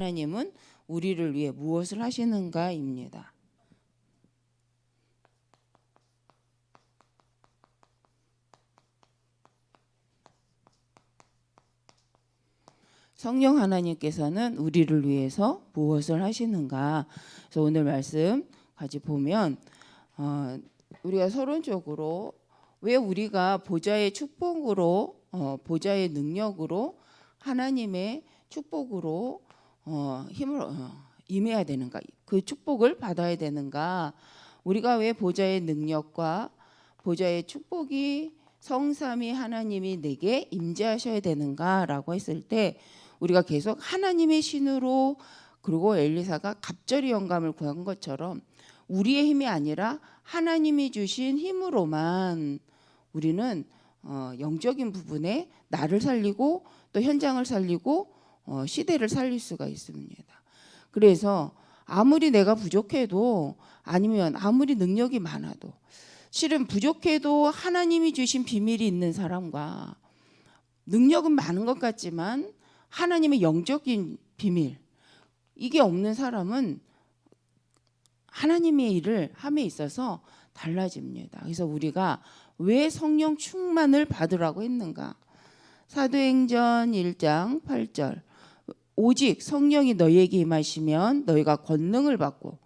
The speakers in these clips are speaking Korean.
하나님은 우리를 위해 무엇을 하시는가입니다. 성령 하나님께서는 우리를 위해서 무엇을 하시는가. 그래서 오늘 말씀 같이 보면 우리가 서론적으로 왜 우리가 보좌의 축복으로 보좌의 능력으로 하나님의 축복으로 힘을 임해야 되는가, 그 축복을 받아야 되는가, 우리가 왜 보좌의 능력과 보좌의 축복이 성삼위 하나님이 내게 임재하셔야 되는가라고 했을 때 우리가 계속 하나님의 신으로, 그리고 엘리사가 갑절이 영감을 구한 것처럼 우리의 힘이 아니라 하나님이 주신 힘으로만 우리는 영적인 부분에 나를 살리고 또 현장을 살리고 시대를 살릴 수가 있습니다. 그래서 아무리 내가 부족해도, 아니면 아무리 능력이 많아도, 실은 부족해도 하나님이 주신 비밀이 있는 사람과 능력은 많은 것 같지만 하나님의 영적인 비밀, 이게 없는 사람은 하나님의 일을 함에 있어서 달라집니다. 그래서 우리가 왜 성령 충만을 받으라고 했는가? 사도행전 1장 8절, 오직 성령이 너희에게 임하시면 너희가 권능을 받고,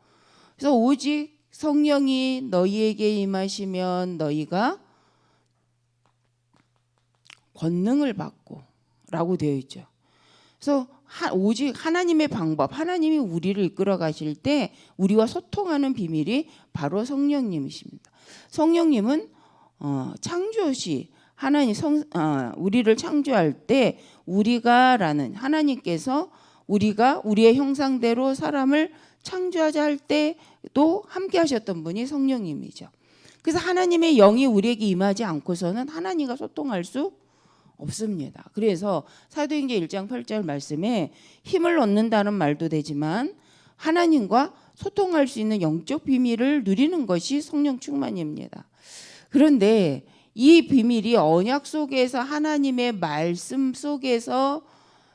그래서 오직 성령이 너희에게 임하시면 너희가 권능을 받고 라고 되어 있죠. 그래서 오직 하나님의 방법, 하나님이 우리를 이끌어 가실 때 우리와 소통하는 비밀이 바로 성령님이십니다. 성령님은 창조시 하나님 우리를 창조할 때 우리가라는 하나님께서 우리가 우리의 형상대로 사람을 창조하자 할 때도 함께 하셨던 분이 성령님이죠. 그래서 하나님의 영이 우리에게 임하지 않고서는 하나님과 소통할 수 없습니다. 그래서 사도행전 1장 8절 말씀에 힘을 얻는다는 말도 되지만 하나님과 소통할 수 있는 영적 비밀을 누리는 것이 성령 충만입니다. 그런데 이 비밀이 언약 속에서, 하나님의 말씀 속에서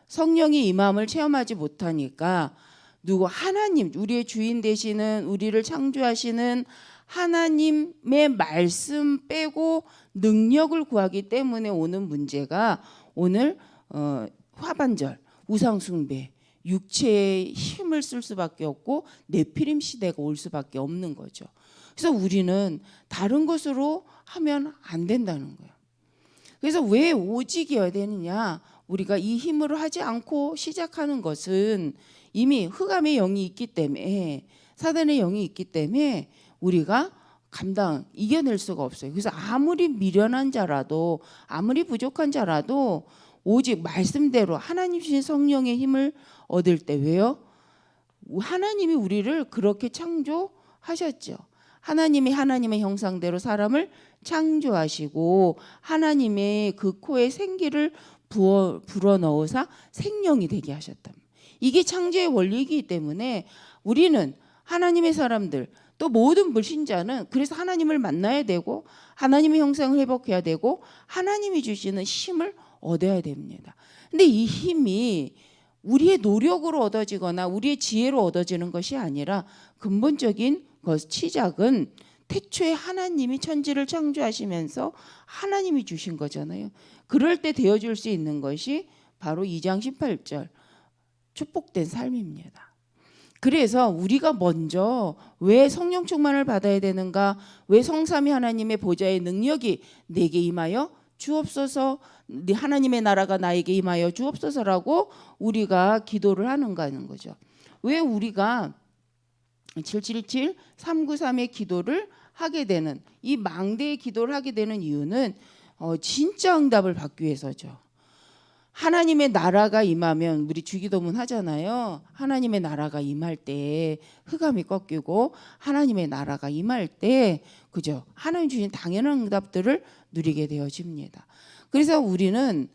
성령이 임함을 체험하지 못하니까 하나님, 우리의 주인 되시는, 우리를 창조하시는 하나님의 말씀 빼고 능력을 구하기 때문에 오는 문제가 오늘 화반절, 우상숭배, 육체의 힘을 쓸 수밖에 없고 네피림 시대가 올 수밖에 없는 거죠. 그래서 우리는 다른 것으로 하면 안 된다는 거예요. 그래서 왜 오직이어야 되느냐? 우리가 이 힘으로 하지 않고 시작하는 것은 이미 흑암의 영이 있기 때문에, 사단의 영이 있기 때문에 우리가 이겨낼 수가 없어요. 그래서 아무리 미련한 자라도, 아무리 부족한 자라도 오직 말씀대로 하나님 주신 성령의 힘을 얻을 때, 왜요? 하나님이 우리를 그렇게 창조하셨죠. 하나님의 형상대로 사람을 창조하시고 하나님의 그 코에 생기를 불어넣으사 생명이 되게 하셨다. 이게 창조의 원리이기 때문에 우리는, 하나님의 사람들, 또 모든 불신자는 그래서 하나님을 만나야 되고 하나님의 형상을 회복해야 되고 하나님이 주시는 힘을 얻어야 됩니다. 근데 이 힘이 우리의 노력으로 얻어지거나 우리의 지혜로 얻어지는 것이 아니라 근본적인 시작은 태초에 하나님이 천지를 창조하시면서 하나님이 주신 거잖아요. 그럴 때 되어줄 수 있는 것이 바로 2장 18절 축복된 삶입니다. 그래서 우리가 먼저 왜 성령 충만을 받아야 되는가, 왜 성삼위 하나님의 보좌의 능력이 내게 임하여 주옵소서, 하나님의 나라가 나에게 임하여 주옵소서라고 우리가 기도를 하는가 하는 거죠. 왜 우리가 777, 393의 기도를 하게 되는, 이 망대의 기도를 하게 되는 이유는 진짜 응답을 받기 위해서죠. 하나님의 나라가 임하면, 우리 주기도문 하잖아요. 하나님의 나라가 임할 때 흑암이 꺾이고 하나님의 나라가 임할 때, 그죠? 하나님 주신 당연한 응답들을 누리게 되어집니다. 그래서 우리는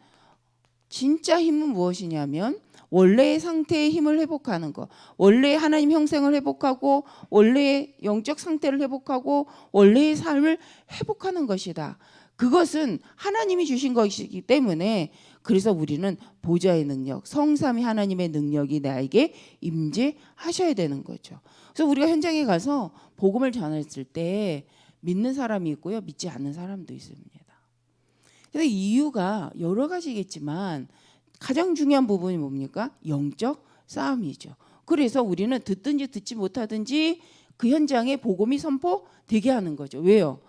진짜 힘은 무엇이냐면 원래의 상태의 힘을 회복하는 것, 원래의 하나님 형상을 회복하고 원래의 영적 상태를 회복하고 원래의 삶을 회복하는 것이다. 그것은 하나님이 주신 것이기 때문에 그래서 우리는 보좌의 능력, 성삼위 하나님의 능력이 나에게 임재하셔야 되는 거죠. 그래서 우리가 현장에 가서 복음을 전했을 때 믿는 사람이 있고요, 믿지 않는 사람도 있습니다. 그래서 이유가 여러 가지겠지만 가장 중요한 부분이 뭡니까? 영적 싸움이죠. 그래서 우리는 듣든지 듣지 못하든지 그 현장에 복음이 선포되게 하는 거죠. 왜요?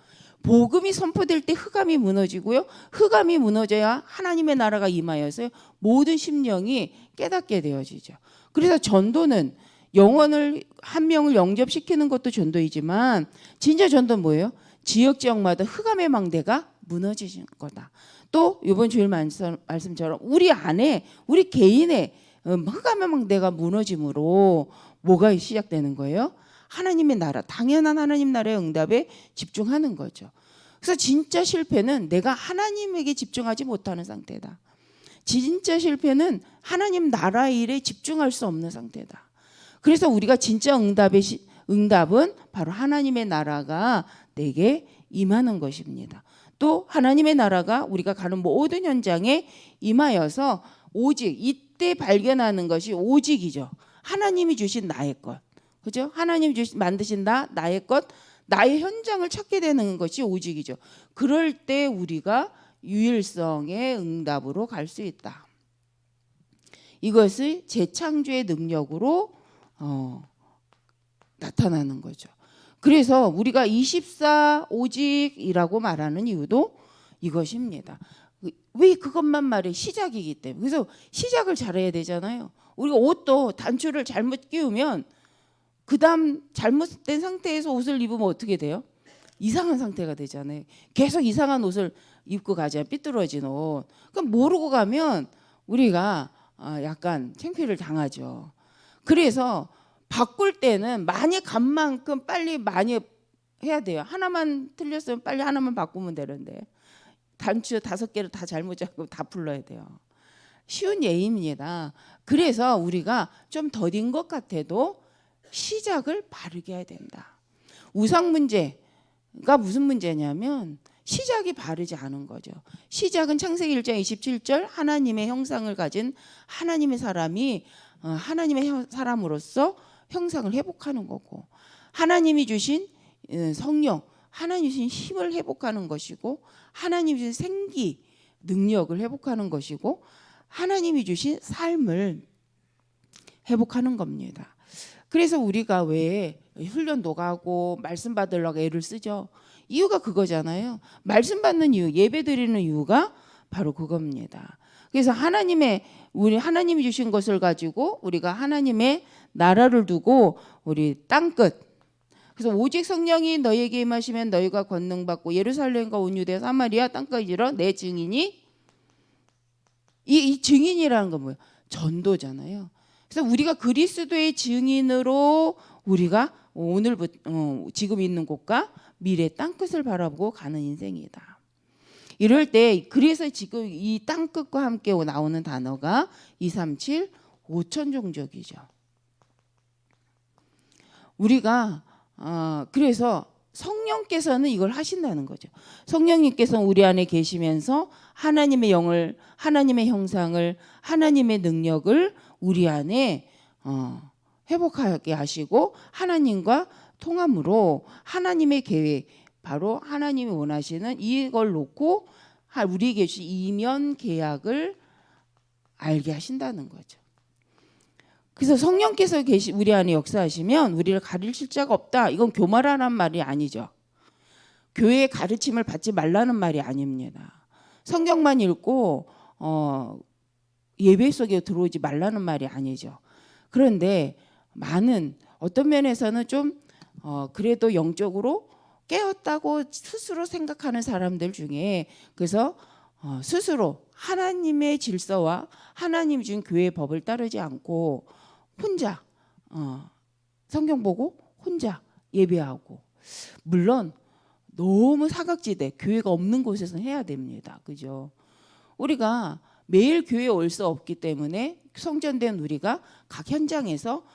복음이 선포될 때 흑암이 무너지고요. 흑암이 무너져야 하나님의 나라가 임하여서 모든 심령이 깨닫게 되어지죠. 그래서 전도는 영혼을 한 명을 영접시키는 것도 전도이지만 진짜 전도는 뭐예요? 지역마다 흑암의 망대가 무너지는 거다. 또 이번 주일 말씀처럼 우리 안에 우리 개인의 흑암의 망대가 무너짐으로 뭐가 시작되는 거예요? 하나님의 나라, 당연한 하나님 나라의 응답에 집중하는 거죠. 그래서 진짜 실패는 내가 하나님에게 집중하지 못하는 상태다. 진짜 실패는 하나님 나라 일에 집중할 수 없는 상태다. 그래서 우리가 진짜 응답은 바로 하나님의 나라가 내게 임하는 것입니다. 또 하나님의 나라가 우리가 가는 모든 현장에 임하여서 오직 이때 발견하는 것이 오직이죠. 하나님이 주신 나의 것. 그죠? 하나님이 만드신 나의 것, 나의 현장을 찾게 되는 것이 오직이죠. 그럴 때 우리가 유일성의 응답으로 갈 수 있다. 이것을 재창조의 능력으로 나타나는 거죠. 그래서 우리가 24 오직이라고 말하는 이유도 이것입니다. 왜 그것만 말해? 시작이기 때문에. 그래서 시작을 잘해야 되잖아요. 우리가 옷도 단추를 잘못 끼우면 그 다음 잘못된 상태에서 옷을 입으면 어떻게 돼요? 이상한 상태가 되잖아요. 계속 이상한 옷을 입고 가잖아요. 삐뚤어진 옷. 그럼 모르고 가면 우리가 약간 창피를 당하죠. 그래서 바꿀 때는 많이 간 만큼 빨리 많이 해야 돼요. 하나만 틀렸으면 빨리 하나만 바꾸면 되는데 단추 5개를 다 잘못 잡고 다 풀러야 돼요. 쉬운 예입니다. 그래서 우리가 좀 더딘 것 같아도 시작을 바르게 해야 된다. 우상 문제가 무슨 문제냐면 시작이 바르지 않은 거죠. 시작은 창세기 1장 27절 하나님의 형상을 가진 하나님의 사람이 하나님의 사람으로서 형상을 회복하는 거고, 하나님이 주신 성령, 하나님이 주신 힘을 회복하는 것이고, 하나님이 주신 생기, 능력을 회복하는 것이고, 하나님이 주신 삶을 회복하는 겁니다. 그래서 우리가 왜 훈련도 가고 말씀 받으려고 애를 쓰죠. 이유가 그거잖아요. 말씀 받는 이유, 예배 드리는 이유가 바로 그겁니다. 그래서 우리 하나님이 주신 것을 가지고 우리가 하나님의 나라를 두고 우리 땅끝, 그래서 오직 성령이 너희에게 임하시면 너희가 권능 받고 예루살렘과 온 유대 사마리아 땅까지 이르러 내 증인이, 이 증인이라는 건 뭐예요? 전도잖아요. 그래서 우리가 그리스도의 증인으로 우리가 지금 있는 곳과 미래 땅끝을 바라보고 가는 인생이다. 이럴 때 그래서 지금 이 땅끝과 함께 나오는 단어가 237 5천 종족이죠. 우리가 그래서 성령께서는 이걸 하신다는 거죠. 성령님께서는 우리 안에 계시면서 하나님의 영을, 하나님의 형상을, 하나님의 능력을 우리 안에 회복하게 하시고 하나님과 통함으로 하나님의 계획, 바로 하나님이 원하시는 이걸 놓고 우리에게 주신 이면 계약을 알게 하신다는 거죠. 그래서 성령께서 우리 안에 역사하시면 우리를 가르칠 자가 없다. 이건 교만하란 말이 아니죠. 교회의 가르침을 받지 말라는 말이 아닙니다. 성경만 읽고 예배 속에 들어오지 말라는 말이 아니죠. 그런데 어떤 면에서는 좀 그래도 영적으로 깨었다고 스스로 생각하는 사람들 중에, 그래서 스스로 하나님의 질서와 하나님 준 교회의 법을 따르지 않고 혼자 성경 보고 혼자 예배하고, 물론 너무 사각지대 교회가 없는 곳에서는 해야 됩니다. 그죠? 우리가 매일 교회에 올 수 없기 때문에 성전된 우리가 각 현장에서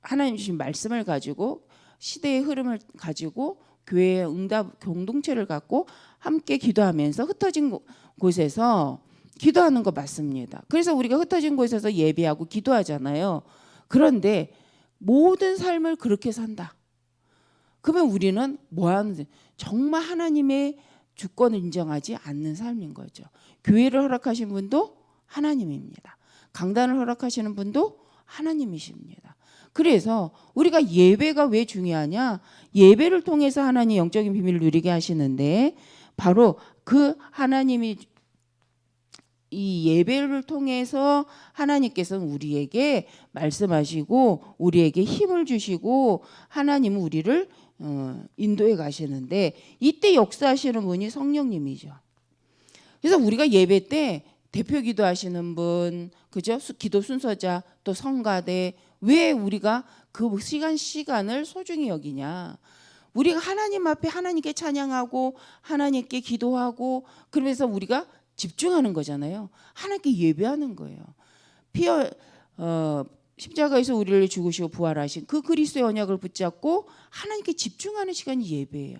하나님 주신 말씀을 가지고 시대의 흐름을 가지고 교회의 응답 공동체를 갖고 함께 기도하면서 흩어진 곳에서 기도하는 거 맞습니다. 그래서 우리가 흩어진 곳에서 예배하고 기도하잖아요. 그런데 모든 삶을 그렇게 산다. 그러면 우리는 뭐 하는지 정말 하나님의 주권을 인정하지 않는 삶인 거죠. 교회를 허락하신 분도 하나님입니다. 강단을 허락하시는 분도 하나님이십니다. 그래서 우리가 예배가 왜 중요하냐? 예배를 통해서 하나님 영적인 비밀을 누리게 하시는데 바로 그 하나님이 이 예배를 통해서 하나님께서는 우리에게 말씀하시고 우리에게 힘을 주시고 하나님은 우리를 인도해 가시는데 이때 역사하시는 분이 성령님이죠. 그래서 우리가 예배 때 대표 기도하시는 분, 그죠? 기도 순서자, 또 성가대, 왜 우리가 그 시간을 소중히 여기냐? 우리가 하나님 앞에 하나님께 찬양하고 하나님께 기도하고 그러면서 우리가 집중하는 거잖아요. 하나님께 예배하는 거예요. 십자가에서 우리를 죽으시고 부활하신 그 그리스도의 언약을 붙잡고 하나님께 집중하는 시간이 예배예요.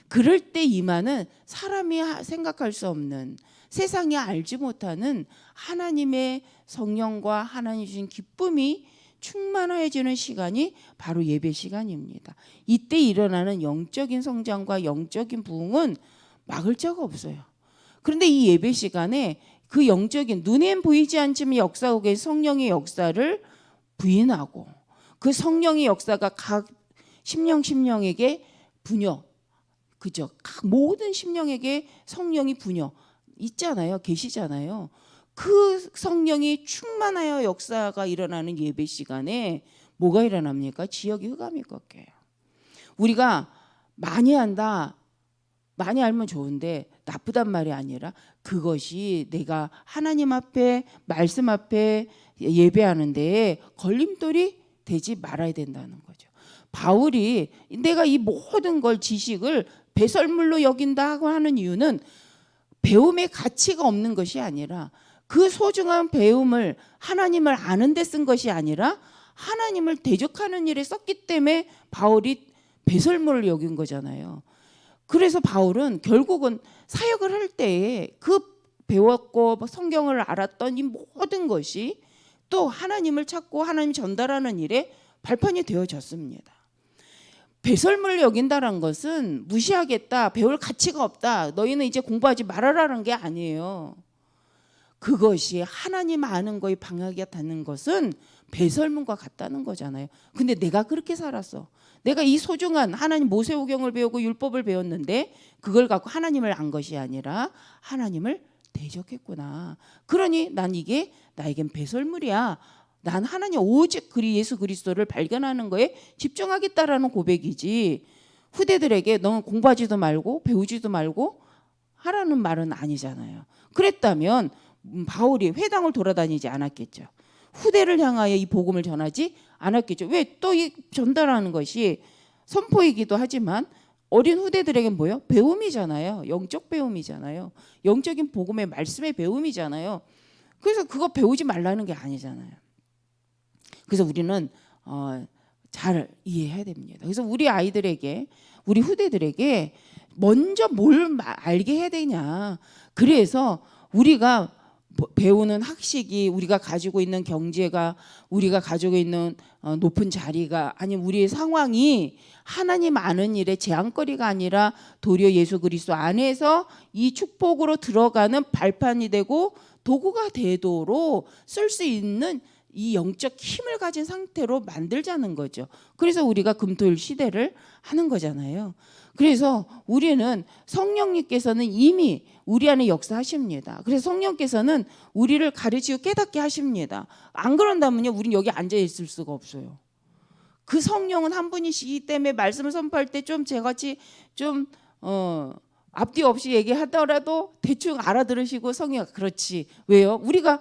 그럴 때 임하는 사람이 생각할 수 없는 세상이 알지 못하는 하나님의 성령과 하나님 주신 기쁨이 충만해지는 시간이 바로 예배 시간입니다. 이때 일어나는 영적인 성장과 영적인 부흥은 막을 자가 없어요. 그런데 이 예배 시간에 그 영적인 눈엔 보이지 않지만 역사하고 계신 성령의 역사를 부인하고 그 성령의 역사가 각 심령에게 분여, 그죠? 각 모든 심령에게 성령이 분여 있잖아요. 계시잖아요. 그 성령이 충만하여 역사가 일어나는 예배 시간에 뭐가 일어납니까? 지역이 흑암이 꺾여요. 우리가 많이 한다. 많이 알면 좋은데 나쁘단 말이 아니라 그것이 내가 하나님 앞에 말씀 앞에 예배하는데 걸림돌이 되지 말아야 된다는 거죠. 바울이 내가 이 모든 걸 지식을 배설물로 여긴다고 하는 이유는 배움의 가치가 없는 것이 아니라 그 소중한 배움을 하나님을 아는 데 쓴 것이 아니라 하나님을 대적하는 일에 썼기 때문에 바울이 배설물을 여긴 거잖아요. 그래서 바울은 결국은 사역을 할 때에 그 배웠고 성경을 알았던 이 모든 것이 또 하나님을 찾고 하나님 전달하는 일에 발판이 되어졌습니다. 배설물 여긴다는 것은 무시하겠다, 배울 가치가 없다, 너희는 이제 공부하지 말아라는 게 아니에요. 그것이 하나님 아는 거에 방해가 닿는 것은 배설물과 같다는 거잖아요. 근데 내가 그렇게 살았어. 내가 이 소중한 하나님 모세오경을 배우고 율법을 배웠는데 그걸 갖고 하나님을 안 것이 아니라 하나님을 대적했구나. 그러니 난 이게 나에겐 배설물이야. 난 하나님 오직 예수 그리스도를 발견하는 거에 집중하겠다라는 고백이지 후대들에게 너는 공부하지도 말고 배우지도 말고 하라는 말은 아니잖아요. 그랬다면 바울이 회당을 돌아다니지 않았겠죠. 후대를 향하여 이 복음을 전하지 않았겠죠. 왜 또 이 전달하는 것이 선포이기도 하지만 어린 후대들에겐 뭐요? 배움이잖아요. 영적 배움이잖아요. 영적인 복음의 말씀의 배움이잖아요. 그래서 그거 배우지 말라는 게 아니잖아요. 그래서 우리는 잘 이해해야 됩니다. 그래서 우리 아이들에게 우리 후대들에게 먼저 뭘 알게 해야 되냐. 그래서 우리가 배우는 학식이 우리가 가지고 있는 경제가 우리가 가지고 있는 높은 자리가 아니면 우리의 상황이 하나님 아는 일의 제한거리가 아니라 도리어 예수 그리스도 안에서 이 축복으로 들어가는 발판이 되고 도구가 되도록 쓸 수 있는 이 영적 힘을 가진 상태로 만들자는 거죠. 그래서 우리가 금토일 시대를 하는 거잖아요. 그래서 우리는 성령님께서는 이미 우리 안에 역사하십니다. 그래서 성령께서는 우리를 가르치고 깨닫게 하십니다. 안 그런다면요, 우리는 여기 앉아 있을 수가 없어요. 그 성령은 한 분이시기 때문에 말씀을 선포할 때 좀 제같이 좀 앞뒤 없이 얘기하더라도 대충 알아들으시고 성령 그렇지. 왜요? 우리가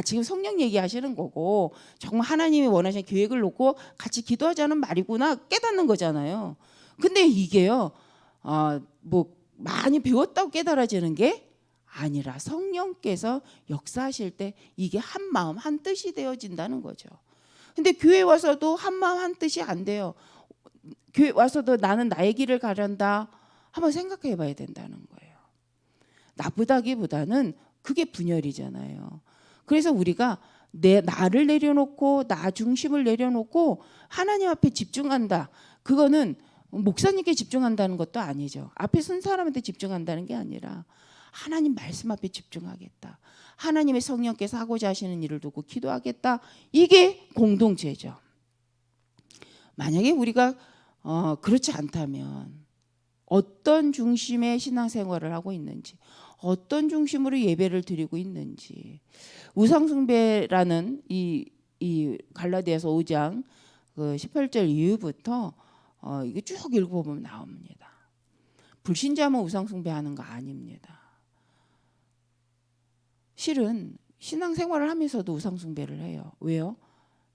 지금 성령 얘기하시는 거고 정말 하나님이 원하시는 계획을 놓고 같이 기도하자는 말이구나 깨닫는 거잖아요. 근데 이게요, 뭐 많이 배웠다고 깨달아지는 게 아니라 성령께서 역사하실 때 이게 한 마음 한 뜻이 되어진다는 거죠. 근데 교회 와서도 한 마음 한 뜻이 안 돼요. 교회 와서도 나는 나의 길을 가련다 한번 생각해 봐야 된다는 거예요. 나쁘다기보다는 그게 분열이잖아요. 그래서 우리가 나를 내려놓고 나 중심을 내려놓고 하나님 앞에 집중한다. 그거는 목사님께 집중한다는 것도 아니죠. 앞에 선 사람한테 집중한다는 게 아니라 하나님 말씀 앞에 집중하겠다. 하나님의 성령께서 하고자 하시는 일을 두고 기도하겠다. 이게 공동체죠. 만약에 우리가 그렇지 않다면 어떤 중심의 신앙생활을 하고 있는지, 어떤 중심으로 예배를 드리고 있는지, 우상숭배라는 이 갈라디아서 5장 그 18절 이후부터 이게 쭉 읽어보면 나옵니다. 불신자만 우상숭배하는 거 아닙니다. 실은 신앙생활을 하면서도 우상숭배를 해요. 왜요?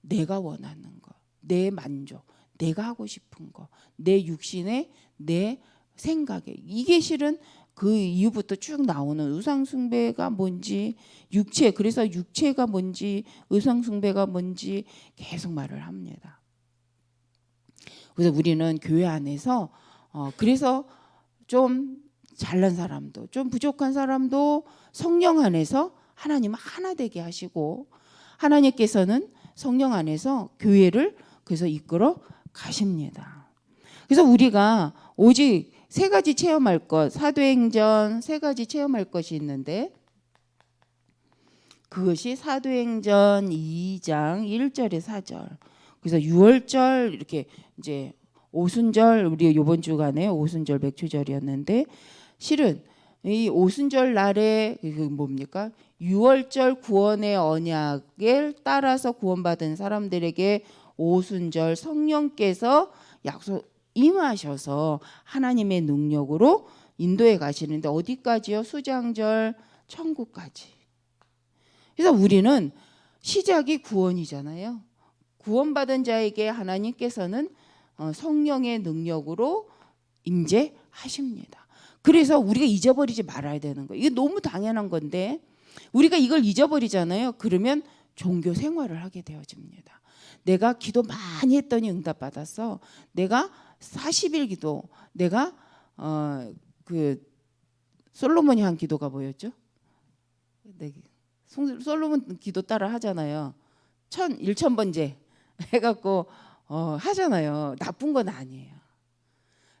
내가 원하는 거, 내 만족, 내가 하고 싶은 거, 내 육신에, 내 생각에, 이게 실은 그 이후부터 쭉 나오는 우상숭배가 뭔지, 그래서 육체가 뭔지, 우상숭배가 뭔지 계속 말을 합니다. 그래서 우리는 교회 안에서 그래서 좀 잘난 사람도, 좀 부족한 사람도 성령 안에서 하나님 하나 되게 하시고, 하나님께서는 성령 안에서 교회를 그래서 이끌어 가십니다. 그래서 우리가 오직 세 가지 체험할 것, 사도행전 세 가지 체험할 것이 있는데, 그것이 사도행전 2장 1절에 4절. 그래서 6월절 이렇게 이제 오순절, 우리 이번 주간에 오순절 맥주절이었는데, 실은 이 오순절 날에 뭡니까? 6월절 구원의 언약을 따라서 구원받은 사람들에게 오순절 성령께서 약속 임하셔서 하나님의 능력으로 인도해 가시는데, 어디까지요? 수장절 천국까지. 그래서 우리는 시작이 구원이잖아요. 구원받은 자에게 하나님께서는 성령의 능력으로 임재하십니다. 그래서 우리가 잊어버리지 말아야 되는 거예요. 이게 너무 당연한 건데 우리가 이걸 잊어버리잖아요. 그러면 종교 생활을 하게 되어집니다. 내가 기도 많이 했더니 응답받았어. 내가 40일 기도, 내가 그 솔로몬이 한 기도가 뭐였죠? 솔로몬 기도 따라 하잖아요. 1000번째 해갖고 하잖아요. 나쁜 건 아니에요.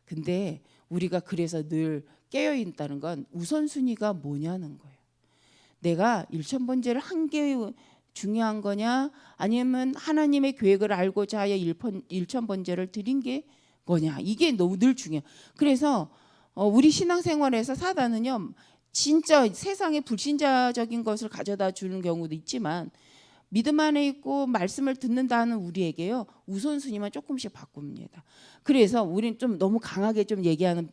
근데 우리가 그래서 늘 깨어있다는 건 우선순위가 뭐냐는 거예요. 내가 1000번째를 한 게 중요한 거냐, 아니면 하나님의 계획을 알고자 하여 1000번째를 드린 게 거냐, 이게 너무 늘 중요해요. 그래서 우리 신앙생활에서 사단은요, 진짜 세상에 불신자적인 것을 가져다 주는 경우도 있지만 믿음 안에 있고 말씀을 듣는다는 우리에게요, 우선순위만 조금씩 바꿉니다. 그래서 우리는 좀 너무 강하게 좀 얘기하는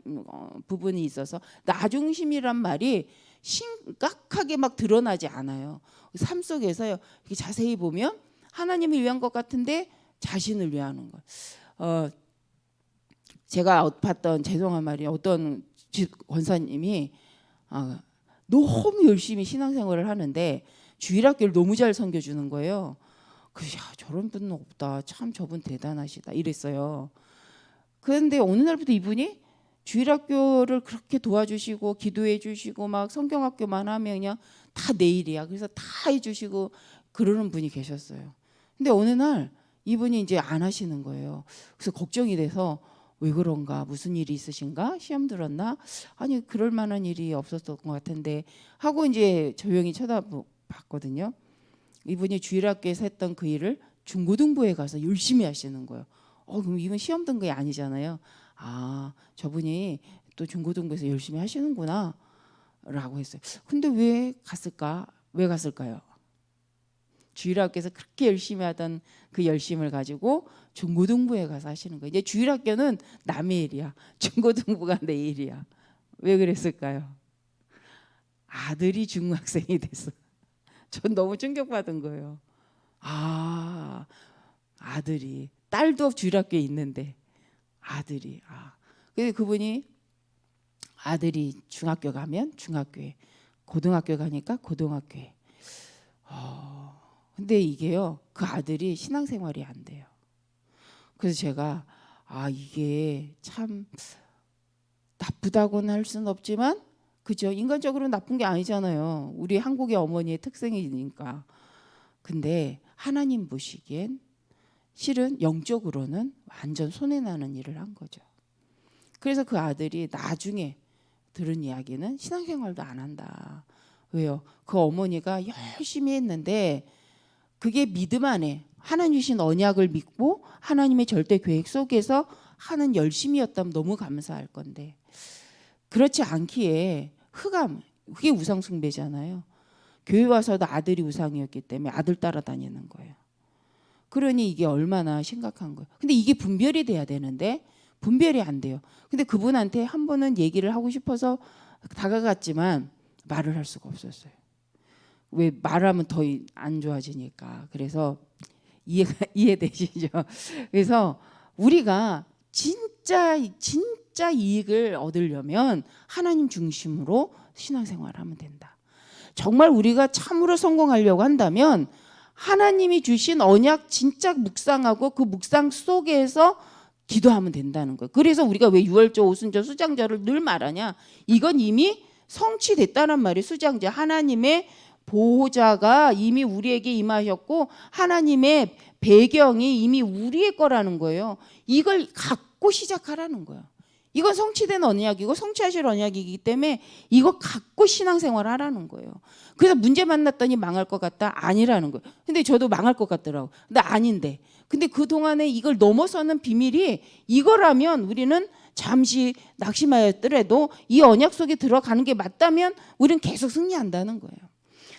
부분이 있어서 나 중심이란 말이 심각하게 막 드러나지 않아요. 삶 속에서요, 이렇게 자세히 보면 하나님을 위한 것 같은데 자신을 위하는 것. 제가 봤던, 죄송한 말이에요, 어떤 권사님이 너무 열심히 신앙생활을 하는데 주일학교를 너무 잘 섬겨주는 거예요. 그래서 저런 분은 없다, 참 저분 대단하시다 이랬어요. 그런데 어느 날부터 이분이 주일학교를 그렇게 도와주시고 기도해 주시고 막 성경학교만 하면 그냥 다 내일이야, 그래서 다 해주시고 그러는 분이 계셨어요. 근데 어느 날 이분이 이제 안 하시는 거예요. 그래서 걱정이 돼서 왜 그런가, 무슨 일이 있으신가, 시험 들었나, 아니 그럴 만한 일이 없었던 것 같은데 하고 이제 조용히 쳐다봤거든요. 이분이 주일학교에서 했던 그 일을 중고등부에 가서 열심히 하시는 거예요. 그럼 이분 시험 든 게 아니잖아요. 저분이 또 중고등부에서 열심히 하시는구나 라고 했어요. 근데 왜 갔을까? 왜 갔을까요? 주일학교에서 그렇게 열심히 하던 그 열심을 가지고 중고등부에 가서 하시는 거예요. 이제 주일학교는 남의 일이야, 중고등부가 내 일이야. 왜 그랬을까요? 아들이 중학생이 됐어. 전 너무 충격받은 거예요. 아들이, 딸도 주일학교에 있는데 아들이. 근데 그분이 아들이 중학교 가면 중학교에, 고등학교 가니까 고등학교에. 근데 이게요, 그 아들이 신앙생활이 안 돼요. 그래서 제가 이게 참 나쁘다고는 할 수는 없지만 그죠? 인간적으로 나쁜 게 아니잖아요. 우리 한국의 어머니의 특성이니까. 근데 하나님 보시기엔 실은 영적으로는 완전 손해나는 일을 한 거죠. 그래서 그 아들이 나중에 들은 이야기는 신앙생활도 안 한다. 왜요? 그 어머니가 열심히 했는데 그게 믿음 안에 하나님 주신 언약을 믿고 하나님의 절대 계획 속에서 하는 열심이었다면 너무 감사할 건데 그렇지 않기에 흑암, 그게 우상 숭배잖아요. 교회 와서도 아들이 우상이었기 때문에 아들 따라다니는 거예요. 그러니 이게 얼마나 심각한 거예요. 근데 이게 분별이 돼야 되는데 분별이 안 돼요. 근데 그분한테 한 번은 얘기를 하고 싶어서 다가갔지만 말을 할 수가 없었어요. 왜 말하면 더 안 좋아지니까. 그래서 이해되시죠? 그래서 우리가 진짜 이익을 얻으려면 하나님 중심으로 신앙생활을 하면 된다. 정말 우리가 참으로 성공하려고 한다면 하나님이 주신 언약 진짜 묵상하고 그 묵상 속에서 기도하면 된다는 거예요. 그래서 우리가 왜 유월절, 오순절, 수장절을 늘 말하냐? 이건 이미 성취됐다는 말이에요. 수장절 하나님의 보호자가 이미 우리에게 임하셨고 하나님의 배경이 이미 우리의 거라는 거예요. 이걸 갖고 시작하라는 거예요. 이건 성취된 언약이고 성취하실 언약이기 때문에 이거 갖고 신앙생활 하라는 거예요. 그래서 문제 만났더니 망할 것 같다? 아니라는 거예요. 근데 저도 망할 것 같더라고요. 근데 아닌데. 근데 그동안에 이걸 넘어서는 비밀이 이거라면 우리는 잠시 낙심하였더라도 이 언약 속에 들어가는 게 맞다면 우리는 계속 승리한다는 거예요.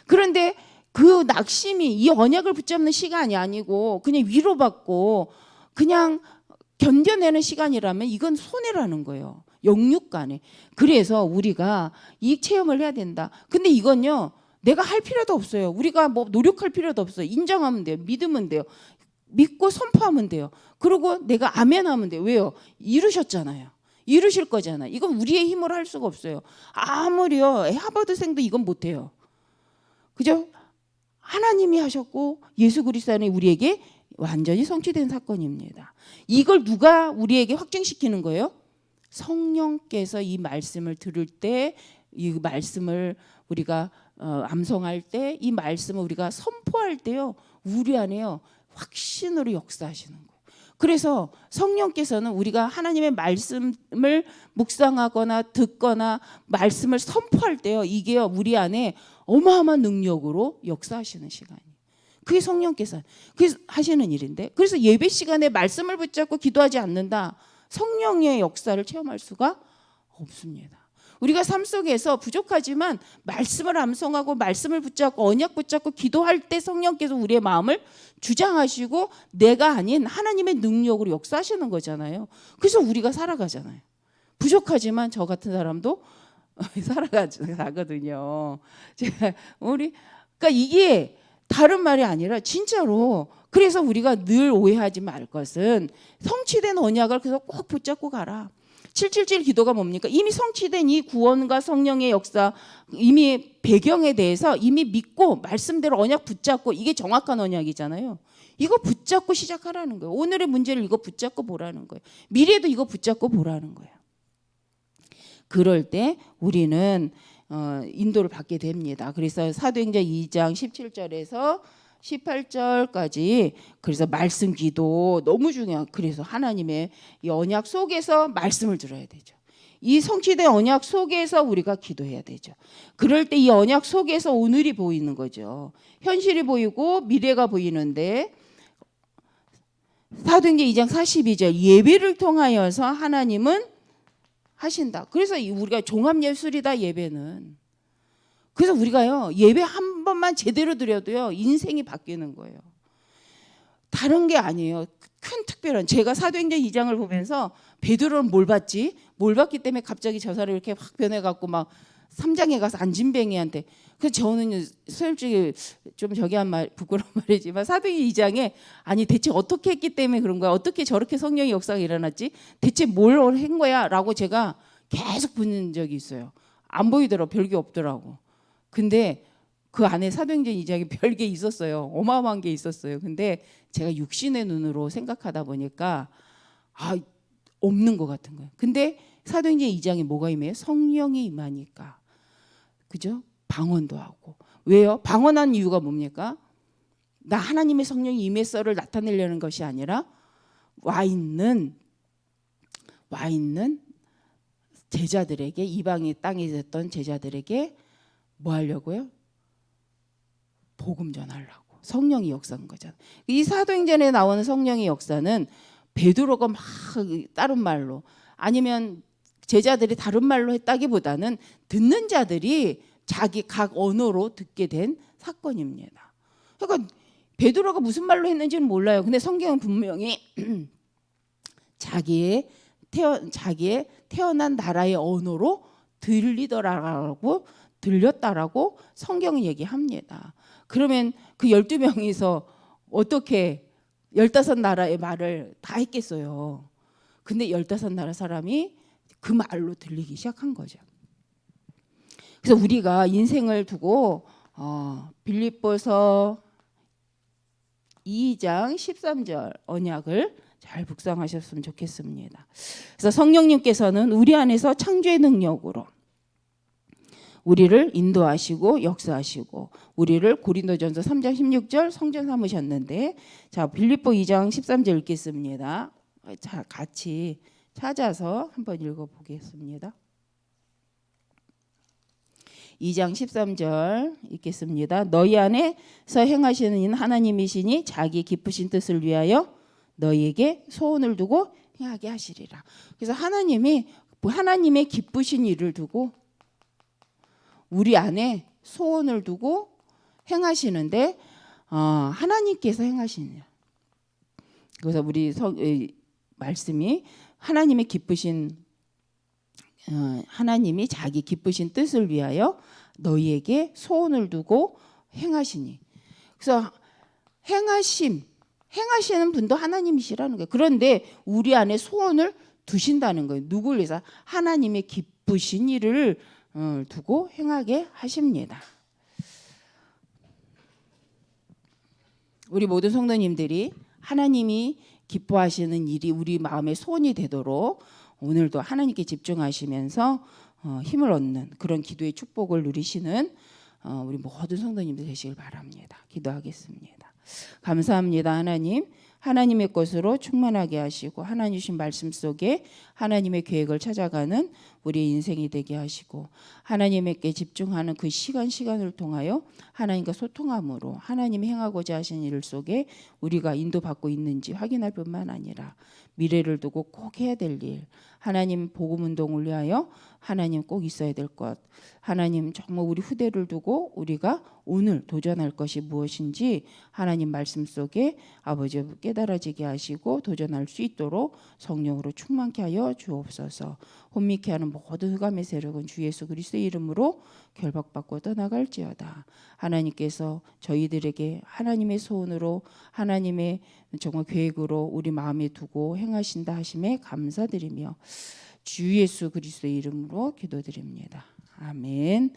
그런데 그 낙심이 이 언약을 붙잡는 시간이 아니고 그냥 위로받고 그냥 견뎌내는 시간이라면 이건 손해라는 거예요. 영육간에. 그래서 우리가 이 체험을 해야 된다. 근데 이건요. 내가 할 필요도 없어요. 우리가 뭐 노력할 필요도 없어요. 인정하면 돼요. 믿으면 돼요. 믿고 선포하면 돼요. 그리고 내가 아멘하면 돼요. 왜요? 이루셨잖아요. 이루실 거잖아요. 이건 우리의 힘으로 할 수가 없어요. 아무리요. 하버드생도 이건 못해요. 그죠? 하나님이 하셨고 예수 그리스도 안에 우리에게 완전히 성취된 사건입니다. 이걸 누가 우리에게 확증시키는 거예요? 성령께서 이 말씀을 들을 때, 이 말씀을 우리가 암송할 때, 이 말씀을 우리가 선포할 때요, 우리 안에요 확신으로 역사하시는 거예요. 그래서 성령께서는 우리가 하나님의 말씀을 묵상하거나 듣거나 말씀을 선포할 때요, 이게요 우리 안에 어마어마한 능력으로 역사하시는 시간이에요. 그게 성령께서 하시는 일인데, 그래서 예배 시간에 말씀을 붙잡고 기도하지 않는다, 성령의 역사를 체험할 수가 없습니다. 우리가 삶 속에서 부족하지만 말씀을 암송하고 말씀을 붙잡고 언약 붙잡고 기도할 때 성령께서 우리의 마음을 주장하시고 내가 아닌 하나님의 능력으로 역사하시는 거잖아요. 그래서 우리가 살아가잖아요. 부족하지만 저 같은 사람도 살아가거든요. 그러니까 이게 다른 말이 아니라 진짜로. 그래서 우리가 늘 오해하지 말 것은 성취된 언약을 그래서 꼭 붙잡고 가라. 777 기도가 뭡니까? 이미 성취된 이 구원과 성령의 역사, 이미 배경에 대해서 이미 믿고 말씀대로 언약 붙잡고, 이게 정확한 언약이잖아요. 이거 붙잡고 시작하라는 거예요. 오늘의 문제를 이거 붙잡고 보라는 거예요. 미래도 이거 붙잡고 보라는 거예요. 그럴 때 우리는 인도를 받게 됩니다. 그래서 사도행전 2장 17절에서 18절까지 그래서 말씀 기도 너무 중요한, 그래서 하나님의 이 언약 속에서 말씀을 들어야 되죠. 이 성취된 언약 속에서 우리가 기도해야 되죠. 그럴 때 이 언약 속에서 오늘이 보이는 거죠. 현실이 보이고 미래가 보이는데 사도행전 2장 42절 예배를 통하여서 하나님은 하신다. 그래서 우리가 종합예술이다, 예배는. 그래서 우리가요 예배 한 번만 제대로 드려도요 인생이 바뀌는 거예요. 다른 게 아니에요. 큰 특별한, 제가 사도행전 2장을 보면서 베드로는 뭘 봤지? 뭘 봤기 때문에 갑자기 저 사람이 이렇게 확 변해갖고 막 3장에 가서 안진뱅이한테. 그래서 저는 솔직히 좀 저기 한 말 부끄러운 말이지만 사도행전 2장에 아니 대체 어떻게 했기 때문에 그런 거야? 어떻게 저렇게 성령의 역사가 일어났지? 대체 뭘 한 거야? 라고 제가 계속 묻는 적이 있어요. 안 보이더라고. 별게 없더라고. 근데 그 안에 사도행전 2장에 별게 있었어요. 어마어마한 게 있었어요. 근데 제가 육신의 눈으로 생각하다 보니까 없는 것 같은 거예요. 근데 사도행전 2장에 뭐가 임해요? 성령이 임하니까. 그죠? 방언도 하고. 왜요? 방언한 이유가 뭡니까? 나 하나님의 성령이 임했어를 나타내려는 것이 아니라 와 있는 제자들에게, 이방의 땅에 있었던 제자들에게 뭐 하려고요? 복음 전하려고. 성령이 역사한 거잖아요. 이 사도행전에 나오는 성령의 역사는 베드로가 막 다른 말로 아니면 제자들이 다른 말로 했다기보다는 듣는 자들이 자기 각 언어로 듣게 된 사건입니다. 그러니까 베드로가 무슨 말로 했는지는 몰라요. 근데 성경은 분명히 자기의 태어난 나라의 언어로 들렸다라고 성경은 얘기합니다. 그러면 그 12명이서 어떻게 15나라의 말을 다 했겠어요. 근데 15나라 사람이 그 말로 들리기 시작한 거죠. 그래서 우리가 인생을 두고 빌립보서 2장 13절 언약을 잘 묵상하셨으면 좋겠습니다. 그래서 성령님께서는 우리 안에서 창조의 능력으로 우리를 인도하시고 역사하시고 우리를 고린도전서 3장 16절 성전 삼으셨는데, 자 빌립보 2장 13절 읽겠습니다. 자 같이 찾아서 한번 읽어보겠습니다. 2장 13절 읽겠습니다. 너희 안에서 행하시는 이는 하나님이시니 자기 기쁘신 뜻을 위하여 너희에게 소원을 두고 행하게 하시리라. 그래서 하나님이 하나님의 기쁘신 일을 두고 우리 안에 소원을 두고 행하시는데 하나님께서 행하시냐. 그래서 우리 말씀이 하나님의 기쁘신 하나님이 자기 기쁘신 뜻을 위하여 너희에게 소원을 두고 행하시니. 그래서 행하시는 분도 하나님이시라는 거예요. 그런데 우리 안에 소원을 두신다는 거예요. 누구를 위해서? 하나님의 기쁘신 일을 두고 행하게 하십니다. 우리 모든 성도님들이 하나님이 기뻐하시는 일이 우리 마음의 소원이 되도록 오늘도 하나님께 집중하시면서 힘을 얻는 그런 기도의 축복을 누리시는 우리 모든 성도님들 되시길 바랍니다. 기도하겠습니다. 감사합니다. 하나님, 하나님의 것으로 충만하게 하시고 하나님 주신 말씀 속에 하나님의 계획을 찾아가는 우리의 인생이 되게 하시고 하나님께 집중하는 그 시간을 통하여 하나님과 소통함으로 하나님이 행하고자 하신 일 속에 우리가 인도받고 있는지 확인할 뿐만 아니라 미래를 두고 꼭 해야 될 일, 하나님 복음 운동을 위하여 하나님 꼭 있어야 될 것, 하나님 정말 우리 후대를 두고 우리가 오늘 도전할 것이 무엇인지 하나님 말씀 속에 아버지 깨달아지게 하시고 도전할 수 있도록 성령으로 충만케 하여 주옵소서. 혼미케 하는 모든 흑암의 세력은 주 예수 그리스도의 이름으로 결박받고 떠나갈지어다. 하나님께서 저희들에게 하나님의 소원으로 하나님의 정말 계획으로 우리 마음에 두고 행하신다 하심에 감사드리며 주 예수 그리스도의 이름으로 기도드립니다. 아멘.